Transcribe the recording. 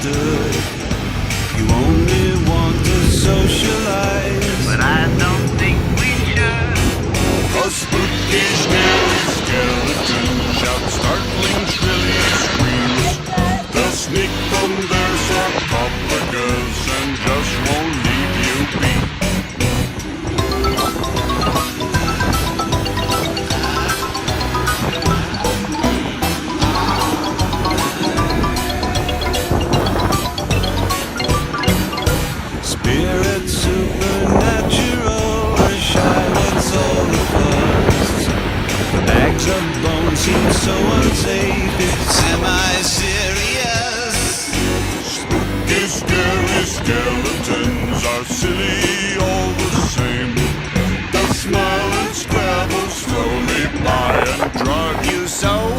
understood. You only want to socialize, but I don't think we should. A spooky, scary skeleton shouts startling, shrilly screams. They'll sneak from their sarcophagus and just won't leave you be. spirit supernatural, or shy, what's all the fuss? The bags of bones seem so unsafe, it's semi-serious. Spooky, scary skeletons are silly all the same. They'll smile and scrabble slowly by and drive you You so